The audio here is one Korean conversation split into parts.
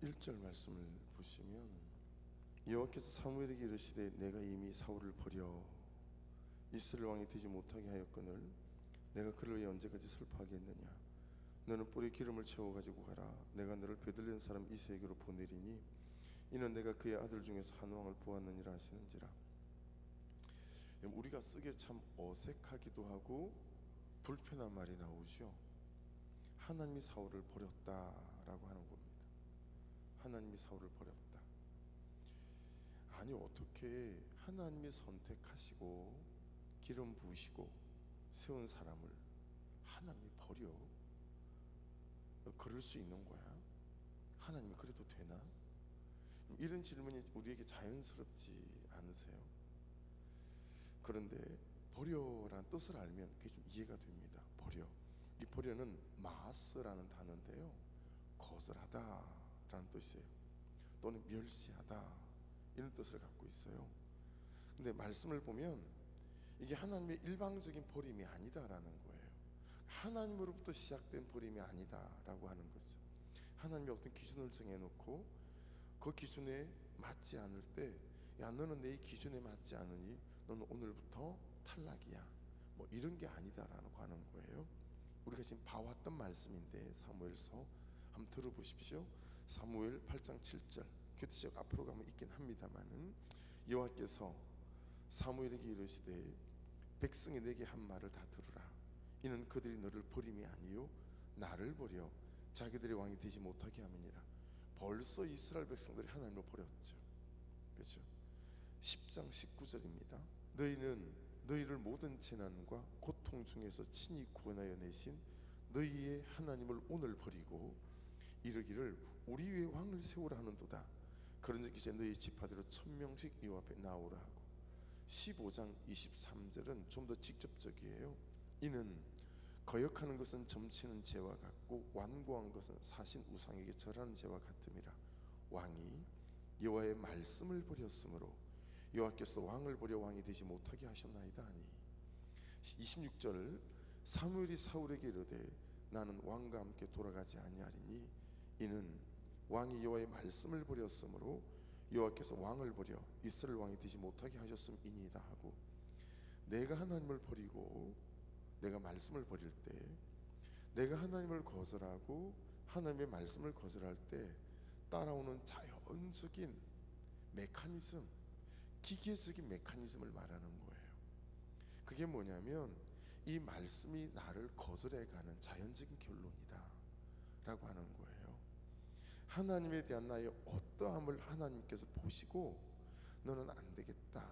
1절 말씀을 보시면 여호와께서 사무엘에게 이르시되 내가 이미 사울을 버려 이스라엘 왕이 되지 못하게 하였거늘 내가 그를 위해 언제까지 슬퍼하겠느냐. 너는 뿔에 기름을 채워 가지고 가라. 내가 너를 베들레헴 사람 이새에게로 보내리니 이는 내가 그의 아들 중에서 한 왕을 보았느니라 하시는지라. 우리가 쓰기에 참 어색하기도 하고 불편한 말이 나오죠. 하나님이 사울을 버렸다라고 하는 겁니다. 하나님이 사울을 버렸다. 아니, 어떻게 하나님이 선택하시고 기름 부으시고 세운 사람을 하나님이 버려? 그럴 수 있는 거야? 하나님이 그래도 되나? 이런 질문이 우리에게 자연스럽지 않으세요? 그런데 버려라는 뜻을 알면 그게 좀 이해가 됩니다. 버려, 이 버려는 마스라는 단어인데요, 거절하다라는 뜻이에요. 또는 멸시하다, 이런 뜻을 갖고 있어요. 근데 말씀을 보면 이게 하나님의 일방적인 버림이 아니다라는 거예요. 하나님으로부터 시작된 버림이 아니다라고 하는 거죠. 하나님이 어떤 기준을 정해놓고 그 기준에 맞지 않을 때, 야, 너는 내 기준에 맞지 않으니 너는 오늘부터 탈락이야, 뭐 이런 게 아니다라고 하는 거예요. 우리가 지금 봐왔던 말씀인데 사무엘서 한번 들어보십시오. 사무엘 8장 7절, 교티적 앞으로 가면 있긴 합니다만은, 여호와께서 사무엘에게 이르시되 백성이 내게 한 말을 다 들으라. 이는 그들이 너를 버림이 아니요 나를 버려 자기들의 왕이 되지 못하게 함이니라. 벌써 이스라엘 백성들이 하나님을 버렸죠. 그렇죠? 10장 19절입니다. 너희는 너희를 모든 재난과 고통 중에서 친히 구원하여 내신 너희의 하나님을 오늘 버리고 이르기를 우리 위에 왕을 세우라 하는도다. 그런즉 이제 너희 지파대로 1000명씩 여호와 앞에 나오라 하고, 15장 23절은 좀 더 직접적이에요. 이는 거역하는 것은 점치는 죄와 같고 완고한 것은 사신 우상에게 절하는 죄와 같음이라. 왕이 여호와의 말씀을 버렸으므로 여호와께서 왕을 버려 왕이 되지 못하게 하셨나이다 하니. 26절, 사무엘이 사울에게 이르되 나는 왕과 함께 돌아가지 아니하리니 이는 왕이 여호와의 말씀을 버렸으므로 여호와께서 왕을 버려 이스라엘 왕이 되지 못하게 하셨음이니이다 하고, 내가 하나님을 버리고 내가 말씀을 버릴 때, 내가 하나님을 거절하고 하나님의 말씀을 거절할 때 따라오는 자연적인 메커니즘, 기계적인 메커니즘을 말하는 거예요. 그게 뭐냐면 이 말씀이 나를 거절해가는 자연적인 결론이다 라고 하는 거예요. 하나님에 대한 나의 어떠함을 하나님께서 보시고 너는 안 되겠다,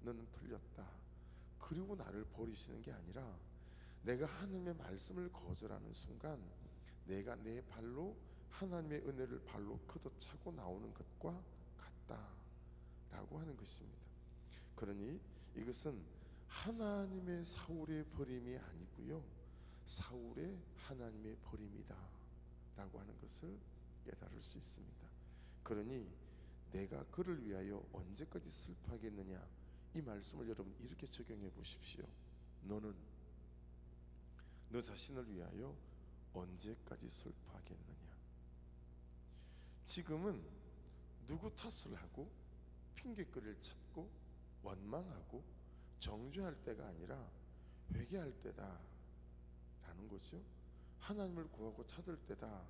너는 틀렸다, 그리고 나를 버리시는 게 아니라 내가 하나님의 말씀을 거절하는 순간 내가 내 발로 하나님의 은혜를 발로 걷어차고 나오는 것과 같다라고 하는 것입니다. 그러니 이것은 하나님의 사울의 버림이 아니고요, 사울의 하나님의 버림이다 라고 하는 것을 깨달을 수 있습니다. 그러니 내가 그를 위하여 언제까지 슬퍼하겠느냐, 이 말씀을 여러분 이렇게 적용해 보십시오. 너는 너 자신을 위하여 언제까지 슬퍼하겠느냐. 지금은 누구 탓을 하고 핑계거리를 찾고 원망하고 정죄할 때가 아니라 회개할 때다 라는 거죠. 하나님을 구하고 찾을 때다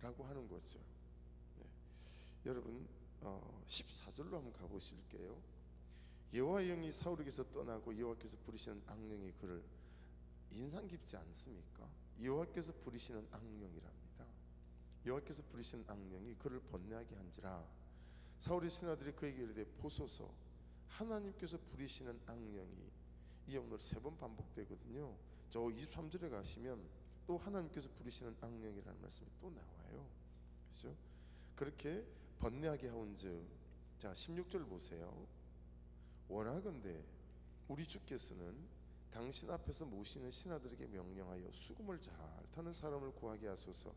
라고 하는 거죠. 네. 여러분 14절로 한번 가보실게요. 여호와의 영이 사울에게서 떠나고 여호와께서 부리시는 악령이 그를, 인상 깊지 않습니까? 여호와께서 부리시는 악령이랍니다. 여호와께서 부리시는 악령이 그를 번뇌하게 한지라. 사울의 신하들이 그에게 이르되 보소서, 하나님께서 부리시는 악령이, 이게 오늘 3번 반복되거든요. 저 23절에 가시면 또 하나님께서 부리시는 악령이라는 말씀이 또 나와요. 그렇죠? 그렇게 번뇌하게 하온즉, 자 16절 보세요. 원하건대 우리 주께서는 당신 앞에서 모시는 신하들에게 명령하여 수금을 잘 타는 사람을 구하게 하소서.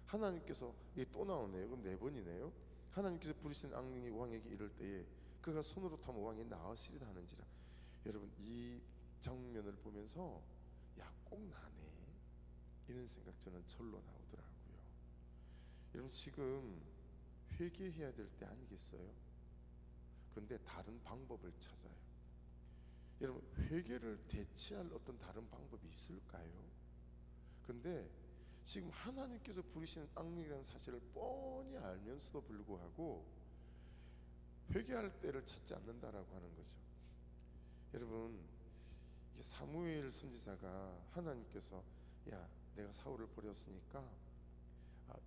하나님께서, 이게 또 나오네요. 그럼 4번이네요. 하나님께서 부리신 악령이 왕에게 이를 때에 그가 손으로 타면 왕이 나으시리다 하는지라. 여러분 이 장면을 보면서 야, 꼭 나네, 이런 생각 저는 절로 나오더라고요. 여러분 지금 회개해야 될 때 아니겠어요? 그런데 다른 방법을 찾아요. 여러분, 회개를 대체할 어떤 다른 방법이 있을까요? 근데 지금 하나님께서 부리시는 악령이라는 사실을 뻔히 알면서도 불구하고 회개할 때를 찾지 않는다라고 하는 거죠. 여러분, 이게 사무엘 선지자가 하나님께서 야, 내가 사울을 버렸으니까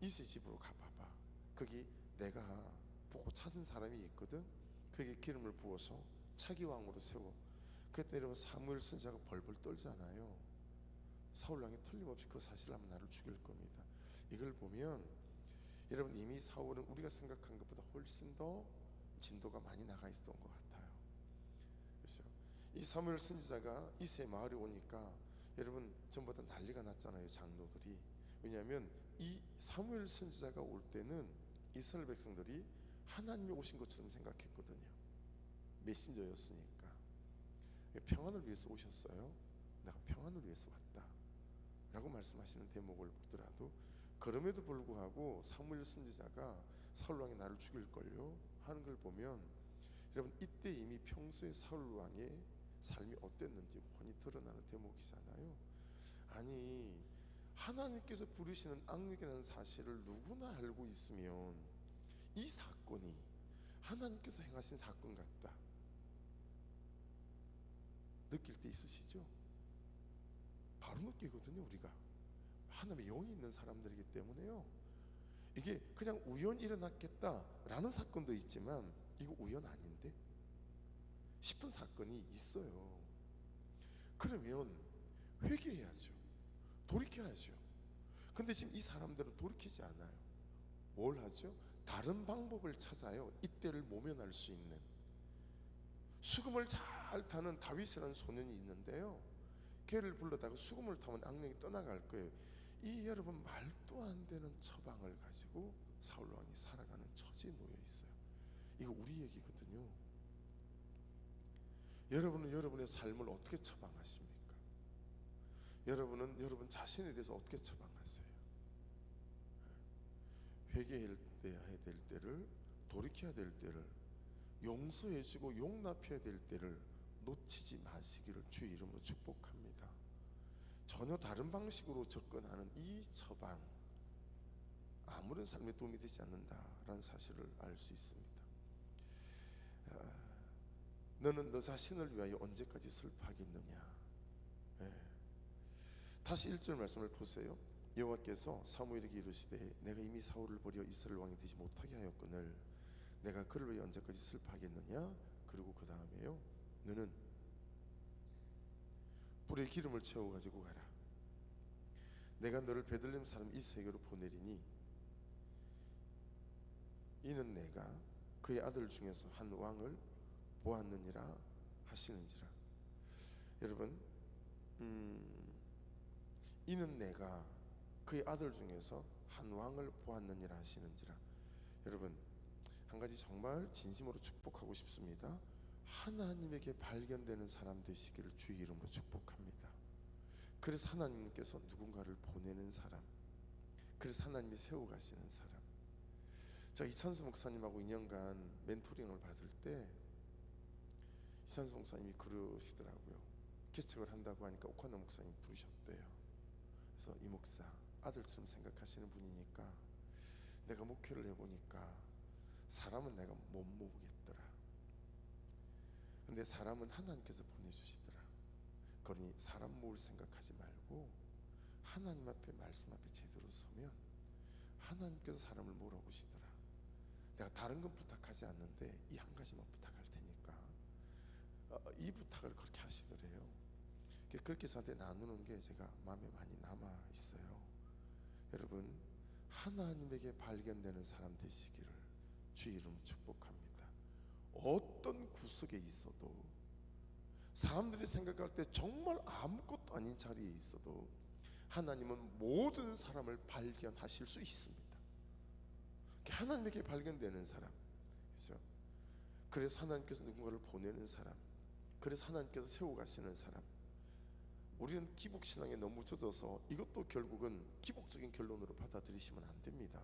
이세 집으로 가봐봐. 거기 내가 보고 찾은 사람이 있거든. 거기에 기름을 부어서 차기 왕으로 세워. 그때 여러분, 사무엘 선지자가 벌벌 떨잖아요. 사울 왕이 틀림없이 그 사실을 하면 나를 죽일 겁니다. 이걸 보면 여러분, 이미 사울은 우리가 생각한 것보다 훨씬 더 진도가 많이 나가 있었던 것 같아요. 그렇죠? 이 사무엘 선지자가 이세 마을에 오니까 여러분, 전부 다 난리가 났잖아요, 장로들이. 왜냐하면 이 사무엘 선지자가 올 때는 이스라엘 백성들이 하나님이 오신 것처럼 생각했거든요. 메신저였으니까. 평안을 위해서 오셨어요. 내가 평안을 위해서 왔다 라고 말씀하시는 대목을 보더라도, 그럼에도 불구하고 사무엘 선지자가 사울 왕이 나를 죽일걸요 하는 걸 보면 여러분, 이때 이미 평소에 사울 왕의 삶이 어땠는지 훤히 드러나는 대목이잖아요. 아니, 하나님께서 부르시는 악령이라는 사실을 누구나 알고 있으면 이 사건이 하나님께서 행하신 사건 같다 느낄 때 있으시죠? 바로 느끼거든요. 우리가 하나님의 영이 있는 사람들이기 때문에요. 이게 그냥 우연히 일어났겠다라는 사건도 있지만 이거 우연 아닌데 싶은 사건이 있어요. 그러면 회개해야죠. 돌이켜야죠. 근데 지금 이 사람들은 돌이키지 않아요. 뭘 하죠? 다른 방법을 찾아요. 이때를 모면할 수 있는. 수금을 잘 타는 다윗이라는 소년이 있는데요, 걔를 불러다가 수금을 타면 악령이 떠나갈 거예요. 이 여러분, 말도 안 되는 처방을 가지고 사울 왕이 살아가는 처지에 놓여 있어요. 이거 우리 얘기거든요. 여러분은 여러분의 삶을 어떻게 처방하십니까? 여러분은 여러분 자신에 대해서 어떻게 처방하세요? 회개해야 될 때를, 돌이켜야 될 때를, 용서해주고 용납해야 될 때를 놓치지 마시기를 주의 이름으로 축복합니다. 전혀 다른 방식으로 접근하는 이 처방, 아무런 삶에 도움이 되지 않는다라는 사실을 알 수 있습니다. 너는 너 자신을 위하여 언제까지 슬퍼하겠느냐. 다시 1절 말씀을 보세요. 여호와께서 사무엘에게 이르시되 내가 이미 사울을 버려 이스라엘 왕이 되지 못하게 하였거늘 내가 그를 위해 언제까지 슬퍼하겠느냐. 그리고 그 다음에요, 너는 뿔에 기름을 채워 가지고 가라. 내가 너를 베들레헴 사람 이세에게로 보내리니 이는 내가 그의 아들 중에서 한 왕을 보았느니라 하시는지라. 여러분, 이는 내가 그의 아들 중에서 한 왕을 보았느니라 하시는지라. 여러분, 한 가지 정말 진심으로 축복하고 싶습니다. 하나님에게 발견되는 사람 되시기를 주의 이름으로 축복합니다. 그래서 하나님께서 누군가를 보내는 사람, 그래서 하나님이 세워 가시는 사람. 자, 이찬수 목사님하고 2년간 멘토링을 받을 때 이찬수 목사님이 그러시더라고요. 개척을 한다고 하니까 오카노 목사님 부르셨대요. 그래서 이 목사 아들처럼 생각하시는 분이니까 내가 목회를 해보니까 사람은 내가 못 모으겠더라. 근데 사람은 하나님께서 보내주시더라. 그러니 사람 모을 생각하지 말고 하나님 앞에, 말씀 앞에 제대로 서면 하나님께서 사람을 몰아오시더라. 내가 다른 건 부탁하지 않는데 이 한 가지만 부탁할 테니까 이 부탁을 그렇게 하시더래요. 그렇게 저한테 나누는 게 제가 마음에 많이 남아 있어요. 여러분, 하나님에게 발견되는 사람 되시기를 주의 이름으로 축복합니다. 어떤 구석에 있어도, 사람들이 생각할 때 정말 아무것도 아닌 자리에 있어도 하나님은 모든 사람을 발견하실 수 있습니다. 하나님에게 발견되는 사람, 그렇죠? 그래서 하나님께서 누군가를 보내는 사람, 그래서 하나님께서 세워 가시는 사람. 우리는 기복신앙에 너무 젖어서 이것도 결국은 기복적인 결론으로 받아들이시면 안 됩니다.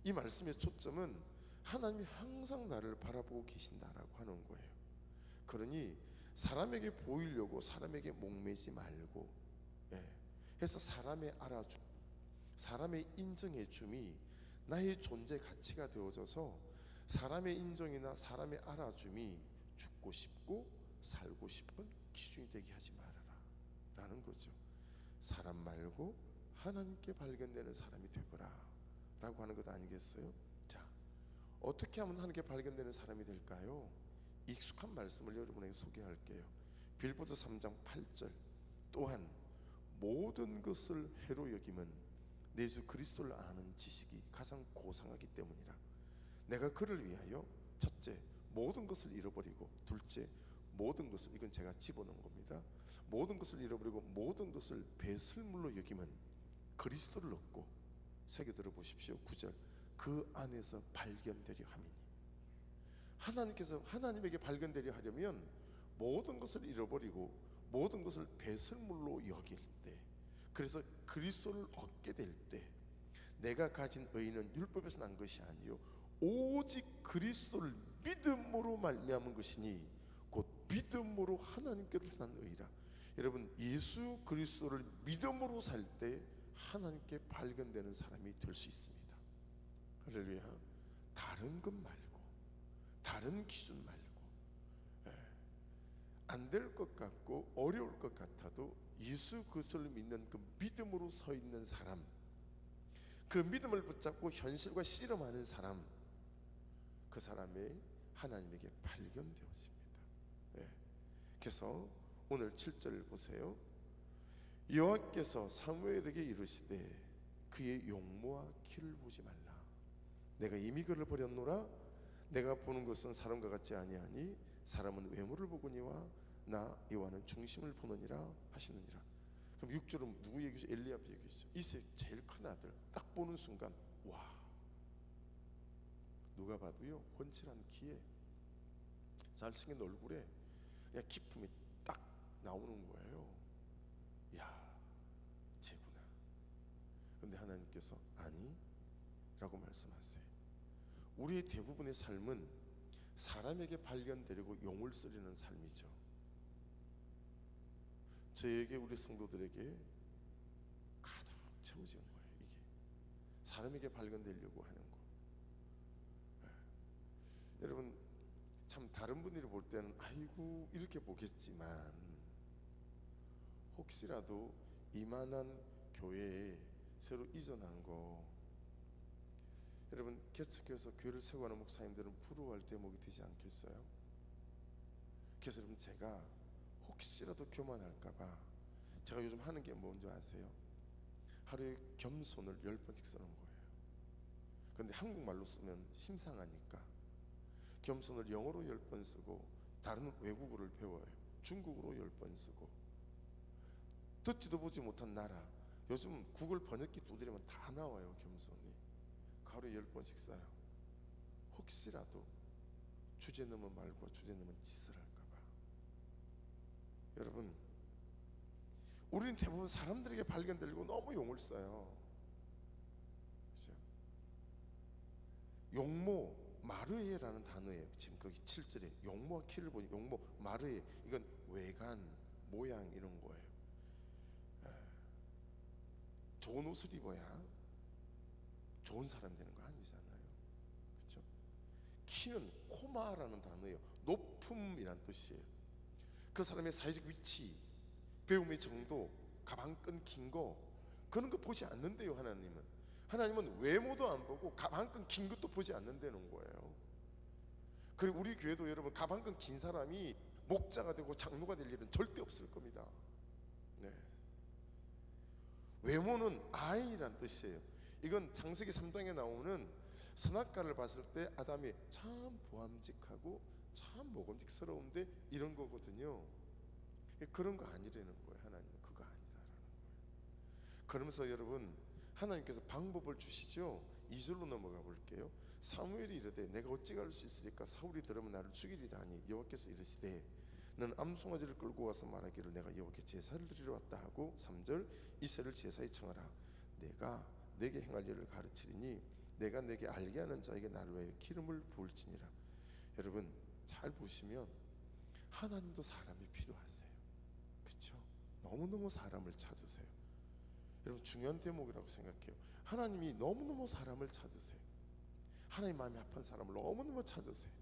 이 말씀의 초점은 하나님이 항상 나를 바라보고 계신다라고 하는 거예요. 그러니 사람에게 보이려고 사람에게 목매지 말고, 예, 해서 사람의 알아줌, 사람의 인정해 줌이 나의 존재 가치가 되어져서 사람의 인정이나 사람의 알아줌이 죽고 싶고 살고 싶은 기준이 되게 하지 말아라 라는 거죠. 사람 말고 하나님께 발견되는 사람이 되거라 라고 하는 것 아니겠어요? 자, 어떻게 하면 하나님께 발견되는 사람이 될까요? 익숙한 말씀을 여러분에게 소개할게요. 빌보드 3장 8절, 또한 모든 것을 해로 여김은 내 주 그리스도를 아는 지식이 가장 고상하기 때문이라. 내가 그를 위하여 첫째 모든 것을 잃어버리고, 둘째 모든 것을, 이건 제가 집어넣은 겁니다. 모든 것을 잃어버리고 모든 것을 배설물로 여김은 그리스도를 얻고, 새겨 들어보십시오. 9절, 그 안에서 발견되려 함이니. 하나님께서 하나님에게 발견되려 하려면 모든 것을 잃어버리고 모든 것을 배설물로 여길 때, 그래서 그리스도를 얻게 될 때, 내가 가진 의는 율법에서 난 것이 아니요 오직 그리스도를 믿음으로 말미암은 것이니 곧 믿음으로 하나님께로서 난 의라. 여러분, 예수 그리스도를 믿음으로 살 때 하나님께 발견되는 사람이 될 수 있습니다. 할렐루야. 다른 것 말고, 다른 기준 말고, 안 될 것 같고 어려울 것 같아도 예수 그리스도를 믿는 그 믿음으로 서 있는 사람, 그 믿음을 붙잡고 현실과 씨름하는 사람, 그 사람이 하나님에게 발견되었습니다. 그래서 오늘 7절을 보세요. 여호와께서 사무엘에게 이르시되 그의 용모와 키를 보지 말라. 내가 이미 그를 버렸노라. 내가 보는 것은 사람과 같지 아니하니 사람은 외모를 보거니와 나 여호와는 중심을 보느니라 하시느니라. 그럼 6절은 누구 얘기죠? 엘리압 얘기죠. 이세 제일 큰 아들 딱 보는 순간, 와, 누가 봐도요 훤칠한 키에 잘생긴 얼굴에 그냥 기품이 딱 나오는 거예요. 야, 쟤구나. 그런데 하나님께서 아니 라고 말씀하세요. 우리의 대부분의 삶은 사람에게 발견되려고 용을 쓰려는 삶이죠. 저에게, 우리 성도들에게 가득 채워진 거예요. 이게 사람에게 발견되려고 하는 거. 여러분, 참 다른 분들이 볼 때는 아이고 이렇게 보겠지만, 혹시라도 이만한 교회에 새로 이전한 거, 여러분 개척해서 교회를 세우고 하는 목사님들은 부러워할 대목이 되지 않겠어요? 그래서 여러분, 제가 혹시라도 교만할까봐 제가 요즘 하는 게 뭔지 아세요? 하루에 겸손을 10번씩 쓰는 거예요. 근데 한국말로 쓰면 심상하니까 겸손을 영어로 10번 쓰고, 다른 외국어를 배워요. 중국어로 10번 쓰고, 듣지도 보지 못한 나라, 요즘 구글 번역기 두드리면 다 나와요. 겸손이 하루에 10번씩 써요. 혹시라도 주제 넘은 말과 주제 넘은 짓을 할까봐. 여러분, 우리는 대부분 사람들에게 발견되려고 너무 용을 써요. 그렇죠? 용모 마르에라는 단어에 지금 거기 7절에 용모와 키를 보니, 용모 마르에, 이건 외관, 모양 이런 거예요. 좋은 옷을 입어야 좋은 사람 되는 거 아니잖아요. 그렇죠? 키는 코마라는 단어예요. 높음이란 뜻이에요. 그 사람의 사회적 위치, 배움의 정도, 가방끈 긴 거, 그런 거 보지 않는데요. 하나님은 외모도 안 보고 가방끈 긴 것도 보지 않는다는 거예요. 그리고 우리 교회도 여러분, 가방끈 긴 사람이 목자가 되고 장로가 될 일은 절대 없을 겁니다. 네. 외모는 아인이란 뜻이에요. 이건 창세기 3장에 나오는 선악과를 봤을 때 아담이 참 보암직하고 참 먹음직스러운데 이런 거거든요. 그런 거 아니라는 거예요. 하나님은 그거 아니다라는 거예요. 그러면서 여러분, 하나님께서 방법을 주시죠. 2절로 넘어가 볼게요. 사무엘이 이르되 내가 어찌 갈 수 있으리까? 사울이 들으면 나를 죽이리라 하니 여호와께서 이르시되 너는 암송아지를 끌고 와서 말하기를 내가 여호와께 제사를 드리러 왔다 하고, 3절, 이새를 제사에 청하라. 내가 내게 행할 일을 가르치리니 내가 내게 알게 하는 자에게 나를 위하여 기름을 부을지니라. 여러분 잘 보시면 하나님도 사람이 필요하세요. 그렇죠? 너무너무 사람을 찾으세요. 여러분 중요한 대목이라고 생각해요. 하나님이 너무너무 사람을 찾으세요. 하나님 마음이 아픈 사람을 너무너무 찾으세요.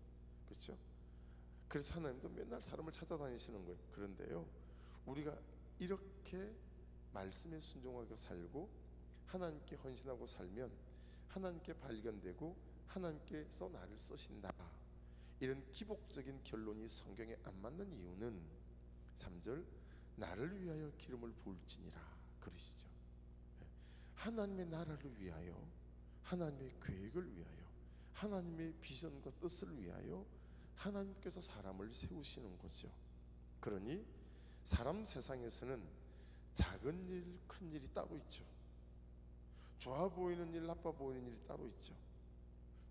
그렇죠? 그래서 하나님도 맨날 사람을 찾아다니시는 거예요. 그런데요, 우리가 이렇게 말씀에 순종하게 살고 하나님께 헌신하고 살면 하나님께 발견되고 하나님께서 나를 쓰신다, 이런 기복적인 결론이 성경에 안 맞는 이유는 3절 나를 위하여 기름을 부을지니라 그러시죠. 하나님의 나라를 위하여, 하나님의 계획을 위하여, 하나님의 비전과 뜻을 위하여 하나님께서 사람을 세우시는 거죠. 그러니 사람 세상에서는 작은 일, 큰 일이 따로 있죠. 좋아 보이는 일, 나빠 보이는 일이 따로 있죠.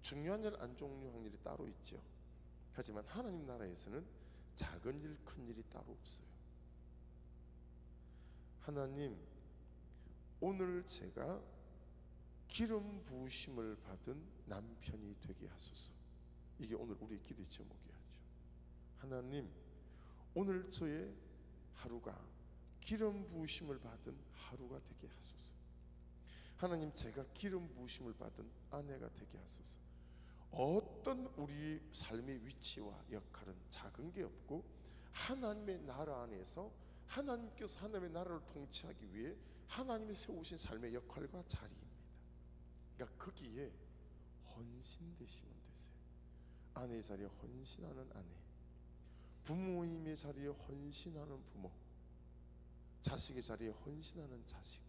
중요한 일, 안 중요한 일이 따로 있죠. 하지만 하나님 나라에서는 작은 일, 큰 일이 따로 없어요. 하나님, 오늘 제가 기름 부으심을 받은 남편이 되게 하소서. 이게 오늘 우리의 기도의 제목이야죠. 하나님, 오늘 저의 하루가 기름 부으심을 받은 하루가 되게 하소서. 하나님, 제가 기름 부으심을 받은 아내가 되게 하소서. 어떤 우리 삶의 위치와 역할은 작은 게 없고 하나님의 나라 안에서 하나님께서 하나님의 나라를 통치하기 위해 하나님이 세우신 삶의 역할과 자리입니다. 그러니까 거기에 헌신되시면 되세요. 아내의 자리에 헌신하는 아내, 부모님의 자리에 헌신하는 부모, 자식의 자리에 헌신하는 자식,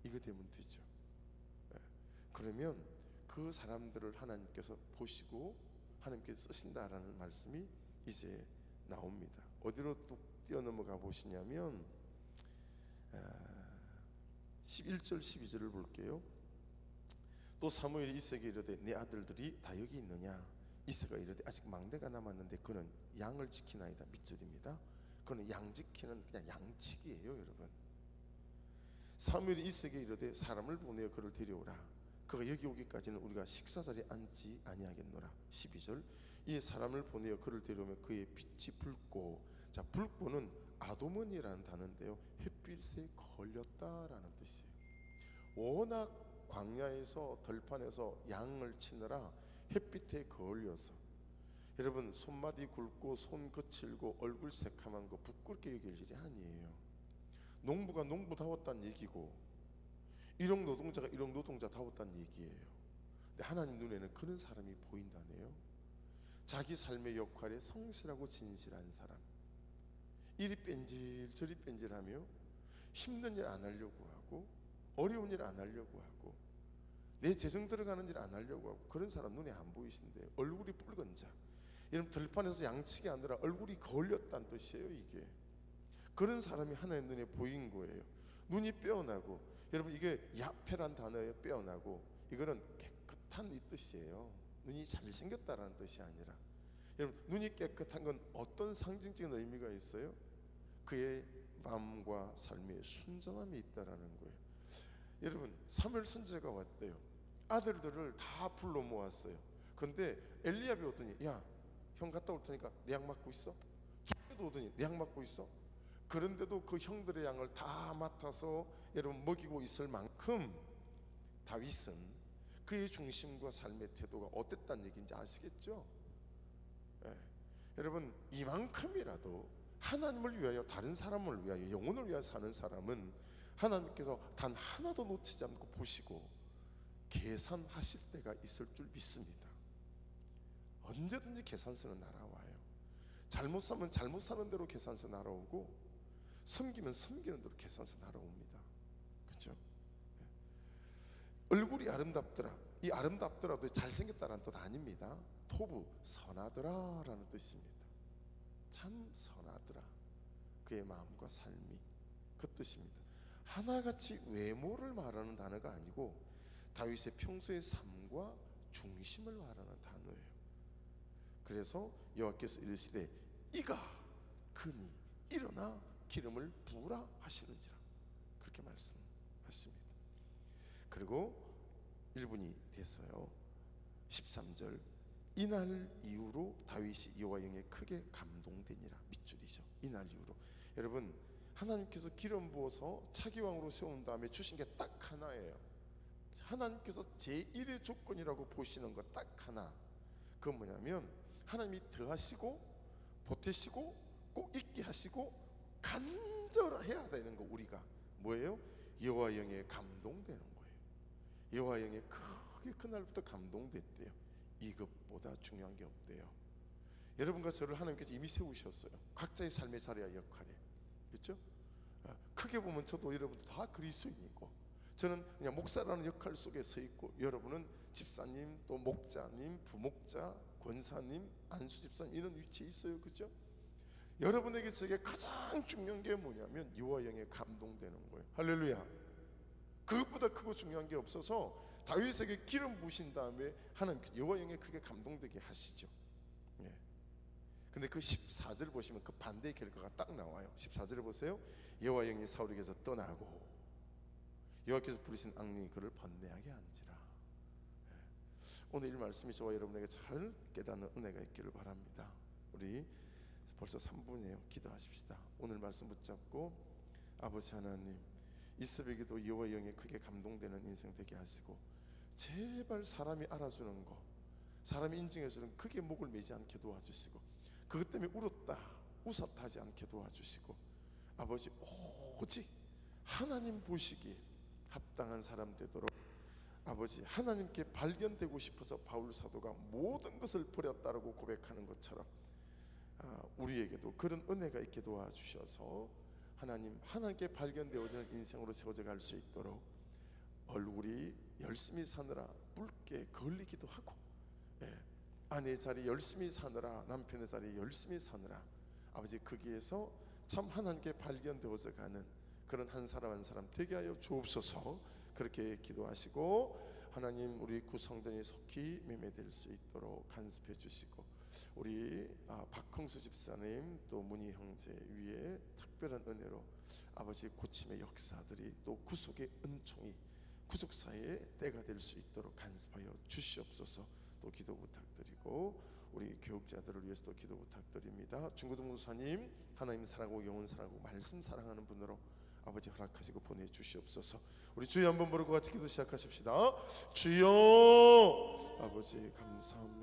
이거 되면 되죠. 그러면 그 사람들을 하나님께서 보시고 하나님께서 쓰신다라는 말씀이 이제 나옵니다. 어디로 뚝 뛰어넘어가 보시냐면 11절 12절을 볼게요. 또 사무엘이 이새에게 이르되 내 아들들이 다 여기 있느냐? 이새가 이르되 아직 망대가 남았는데 그는 양을 지키나이다. 밑줄입니다. 그는 양 지키는 그냥 양치기예요, 여러분. 사무엘이 이새에게 이르되 사람을 보내어 그를 데려오라. 그가 여기 오기까지는 우리가 식사 자리에 앉지 아니하겠노라. 12절 이 사람을 보내어 그를 데려오면 그의 빛이 붉고, 자, 붉고는 아도몬이라는 단어인데요, 햇빛에 걸렸다라는 뜻이에요. 워낙 광야에서 들판에서 양을 치느라 햇빛에 걸려서, 여러분 손마디 굵고 손 거칠고 얼굴 새카만 거 부끄럽게 여길 일이 아니에요. 농부가 농부다웠다는 얘기고 일용 노동자가 일용 노동자다웠다는 얘기예요. 근데 하나님 눈에는 그런 사람이 보인다네요. 자기 삶의 역할에 성실하고 진실한 사람, 이리 뺀질 저리 뺀질하며 힘든 일 안 하려고 하고 어려운 일 안 하려고 하고 내 재정 들어가는 일 안 하려고 하고, 그런 사람 눈에 안 보이신데 얼굴이 붉은 자, 여러분 들판에서 양치기 아니라 얼굴이 걸렸다는 뜻이에요. 이게 그런 사람이 하나님 눈에 보인 거예요. 눈이 빼어나고, 여러분 이게 야페란 단어에 빼어나고, 이거는 깨끗한 이 뜻이에요. 눈이 잘생겼다라는 뜻이 아니라, 여러분 눈이 깨끗한 건 어떤 상징적인 의미가 있어요? 그의 마음과 삶에 순전함이 있다라는 거예요. 여러분 사무엘 선지자가 왔대요. 아들들을 다 불러 모았어요. 근데 엘리압이 오더니 야, 형 갔다 올 테니까 내 양 맡고 있어. 토끼도 오더니 내 양 맡고 있어. 그런데도 그 형들의 양을 다 맡아서 여러분 먹이고 있을 만큼 다윗은 그의 중심과 삶의 태도가 어땠다는 얘기인지 아시겠죠? 여러분 이만큼이라도 하나님을 위하여, 다른 사람을 위하여, 영혼을 위하여 사는 사람은 하나님께서 단 하나도 놓치지 않고 보시고 계산하실 때가 있을 줄 믿습니다. 언제든지 계산서는 날아와요. 잘못 사면 잘못 사는 대로 계산서 날아오고, 섬기면 섬기는 대로 계산서 날아옵니다. 그렇죠? 얼굴이 아름답더라, 이 아름답더라도 잘생겼다라는 뜻 아닙니다. 토부, 선하더라라는 뜻입니다. 참 선하더라, 그의 마음과 삶이, 그 뜻입니다. 하나같이 외모를 말하는 단어가 아니고 다윗의 평소의 삶과 중심을 말하는 단어예요. 그래서 여호와께서 이르시되 이가 그니 일어나 기름을 부으라 하시는지라, 그렇게 말씀하십니다. 그리고 1분이 됐어요. 13절 이날 이후로 다윗이 여호와 영에 크게 감동되니라. 밑줄이죠. 이날 이후로. 여러분, 하나님께서 기름 부어서 차기 왕으로 세운 다음에 주신 게 딱 하나예요. 하나님께서 제1의 조건이라고 보시는 거 딱 하나. 그건 뭐냐면 하나님이 더하시고 보태시고 꼭 있게 하시고 간절해야 되는 거. 우리가 뭐예요? 여호와 영에 감동되는 거예요. 여호와 영에 크게 그날부터 감동됐대요. 이것보다 중요한 게 없대요. 여러분과 저를 하나님께서 이미 세우셨어요. 각자의 삶의 자리와 역할에. 그렇죠? 크게 보면 저도 여러분도 다 그리스도인이고, 저는 그냥 목사라는 역할 속에 서 있고, 여러분은 집사님, 또 목자님, 부목자, 권사님, 안수 집사님 이런 위치에 있어요. 그렇죠? 여러분에게 저게 가장 중요한 게 뭐냐면 여호와 영에 감동되는 거예요. 할렐루야. 그것보다 크고 중요한 게 없어서 다윗에게 기름 부으신 다음에 하나님 여호와 영에 크게 감동되게 하시죠. 예. 근데 그 14절 보시면 그 반대의 결과가 딱 나와요. 14절을 보세요. 여호와 영이 사울에게서 떠나고 여호와께서 부르신 악령이 그를 번뇌하게 한지라. 예. 오늘 이 말씀이 저와 여러분에게 잘 깨닫는 은혜가 있기를 바랍니다. 우리 벌써 3분이에요. 기도하십시다. 오늘 말씀 붙잡고 아버지 하나님, 이 새벽에도 여호와 영에 크게 감동되는 인생 되게 하시고, 제발 사람이 알아주는 거, 사람이 인정해주는 크게 목을 매지 않게 도와주시고, 그것 때문에 웃었다 하지 않게 도와주시고, 아버지 오직 하나님 보시기에 합당한 사람 되도록, 아버지 하나님께 발견되고 싶어서 바울 사도가 모든 것을 버렸다라고 고백하는 것처럼 우리에게도 그런 은혜가 있게 도와주셔서 하나님께 발견되어지는 인생으로 세워져 갈 수 있도록, 얼굴이 열심히 사느라 붉게 걸리기도 하고, 아내의 자리 열심히 사느라, 남편의 자리 열심히 사느라, 아버지 거기에서 참 하나님께 발견되어져 가는 그런 한 사람 한 사람 되게 하여 주옵소서. 그렇게 기도하시고, 하나님 우리 구성전이 속히 매매될 수 있도록 간섭해 주시고, 우리 박흥수 집사님 또 문희 형제 위에 특별한 은혜로 아버지 고침의 역사들이, 또 구속의 은총이 구속사의 때가 될 수 있도록 간섭하여 주시옵소서. 또 기도 부탁드리고, 우리 교육자들을 위해서도 기도 부탁드립니다. 중고등 목사님 하나님 사랑하고 영혼 사랑하고 말씀 사랑하는 분으로 아버지 허락하시고 보내주시옵소서. 우리 주여 한번 부르고 같이 기도 시작하십시다. 주여. 아버지 감사합니다.